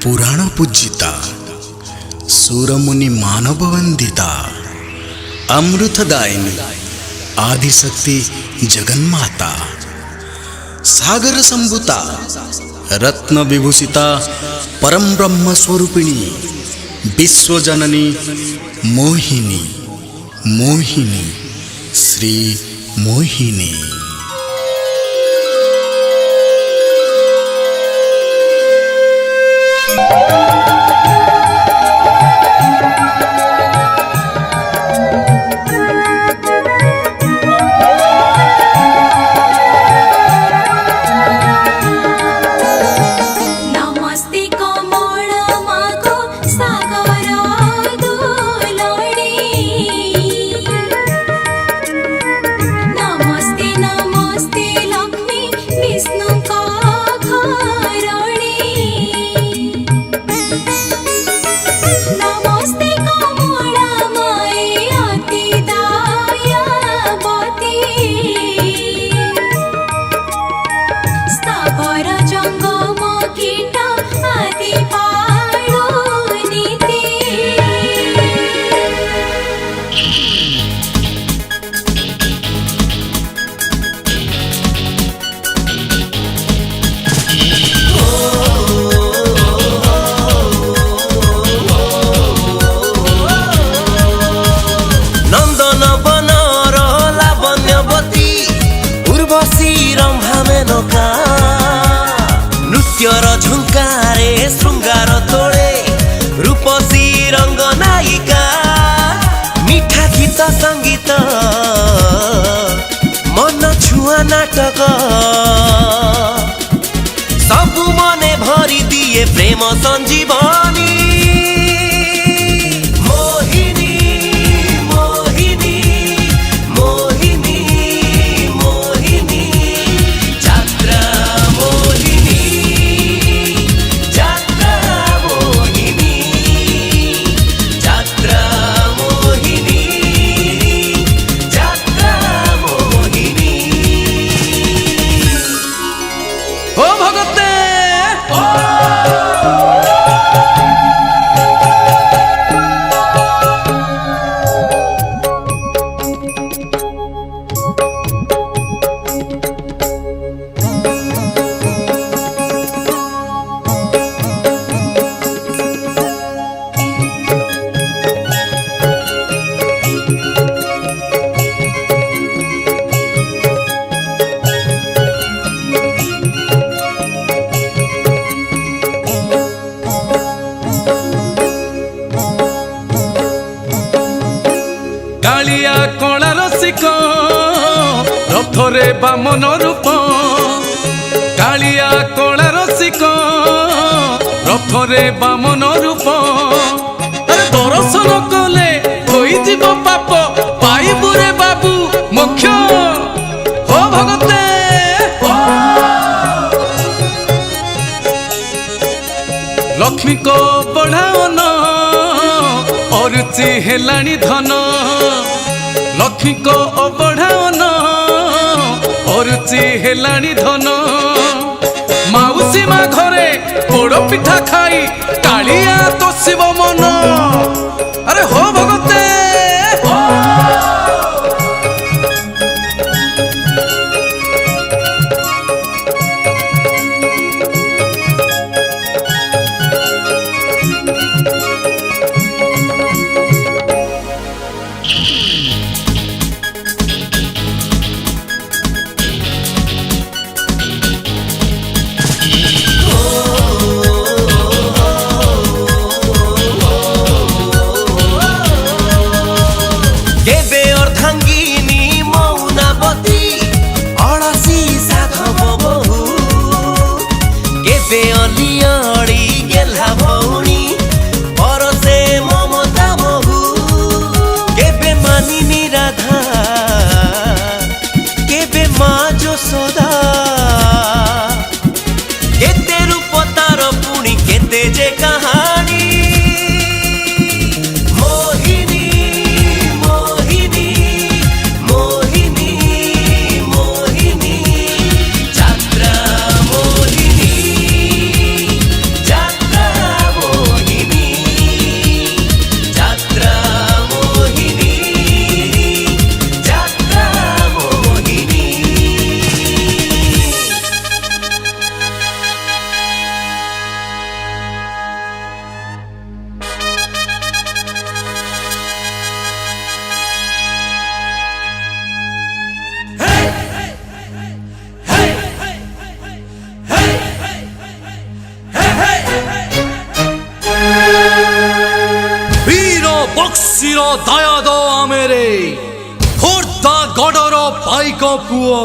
पुराण पूजिता सुरमुनि मानव वंदिता अमृतदायिनी आदिशक्ति जगन्माता सागर संभूता रत्न विभूषिता परम ब्रह्म स्वरूपिणी विश्वजननी मोहिनी मोहिनी श्री मोहिनी। नृत्यर झुंकारे श्रृंगार तोड़े रूपसी रंग नायिका मीठा गीत संगीत मन छुआ नाटक सबु मने भरी दिए प्रेम संजीवनी। कालिया कला रसिक रथरे बामन रूप कालिया कला रसिक रथरे बामन रूप दर्शन कले होइजिब पाप पाइबुरे बाबू मोक्ष हो भगते। लक्ष्मी को बढ़ावन अरुचि हेलाणी धन लक्ष्मी को बढ़ावन अरुचि हेलाणी धन माउसी मा घरे पोड़ पिठा खाई कालिया तो शिव मन अरे हो भगते। बक्सीर दायाद आमेरे खोर्धा गडर पाइक पुओ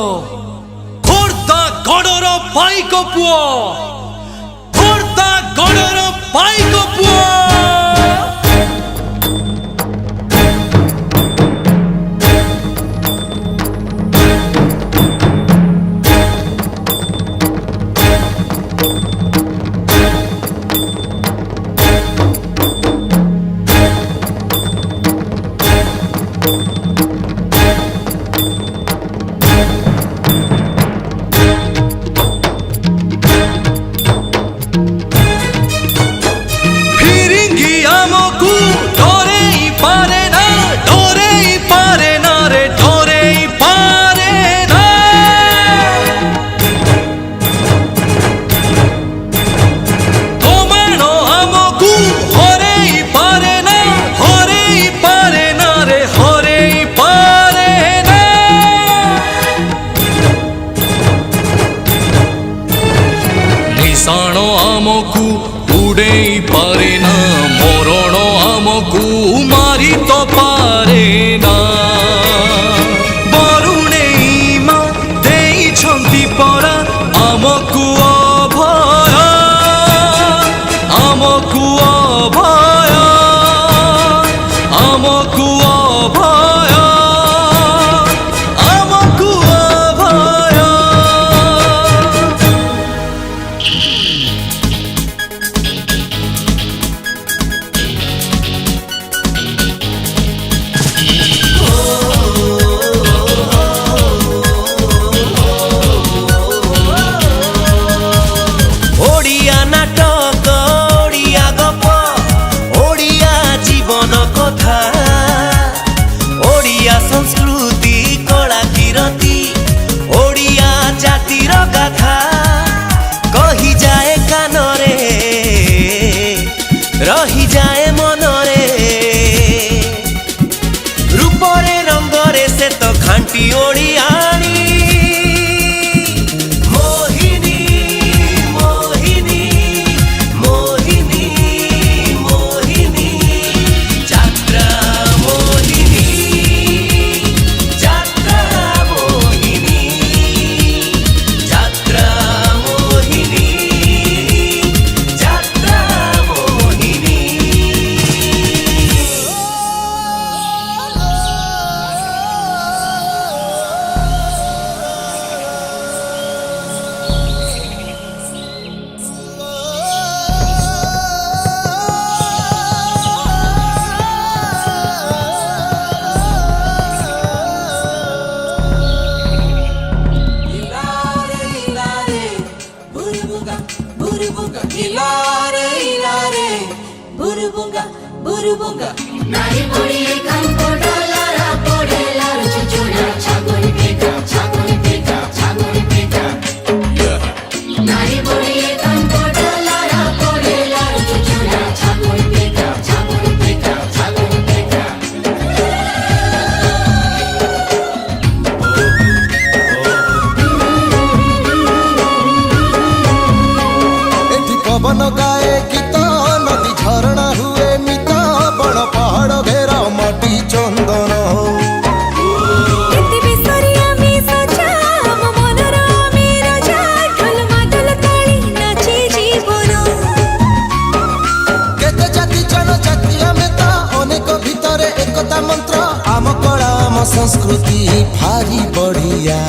खोर्धा गडर पाइक पुओ खोर्धा गडर पाइक पुओ निशाणो आमकू उड़े पारे ना मरणो आमकू मारी तो पारे ना बरुणे मा देई छंती परा आमकू अभय आमकू अभय आमकू अभय आमकू अभय ओडिया नाटक ओडिया गप ओडिया जीवन कथा ओडिया संस्कृति कला कीरति ओडिया जातिर गाथा कही जाए कानरे रही जाए मनरे रूपरे रंगरे से तो खांटी ओडियाणी Nari bori kampo dolara podela chuchura chagori pika chagori pika Nari bori kampo dolara podela chuchura chagori pika एठी पवन गाए गीत नदी झरणा हुए मित बड़ पहाड़ घेरा माटी चंदन केते जाति जनजाति आमे ता अनेक भितरे एकता मंत्र आम कला आम संस्कृति भारी बढ़िया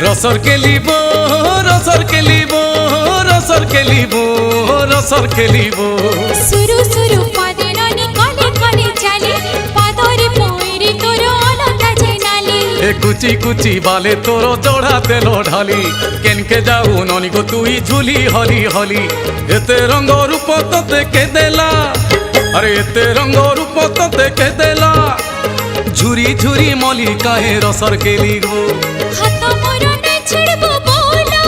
रसर के लिबो रसर के लिबो रसर के लिबो रसर के लिबो सुरु सुरु पदे ननी कले कले चले কুচি কুচি বালে তোর জড়া তেল ঢালি কেনকে যাও ননি গো তুই ঝুলি হলি হলি এতে রঙ্গ রূপ তোতে কে দেলা আরে এতে রঙ্গ রূপ তোতে কে দেলা ঝুরি ঝুরি মলি কাহে রসর কেলি গো হাত মোর না ছড়বো বলো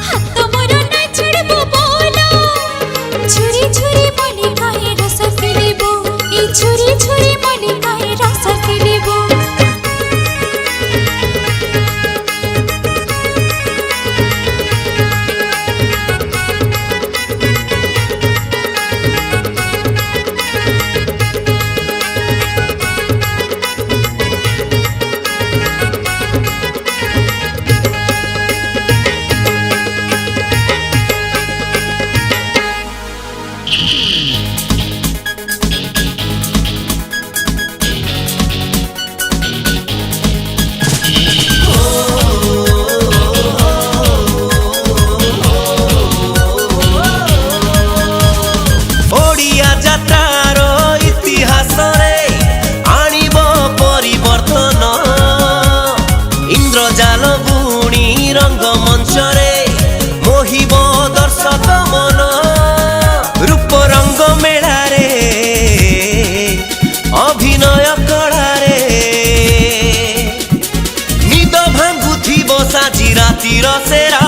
হাত মোর না ছড়বো বলো ঝুরি ঝুরি মনে কাহে রস ফেলিব এই ঝুরি ঝুরি মনে কাহে রস ফেলিব ओडिया जात्रार इतिहास रे आनिब परिवर्तन इंद्रजाल बुणी रंगमंच रे मोहिब दर्शक मन रूप रंग मेला रे अभिनय कला रे निद भांगुथिब साजी रातिर सेरा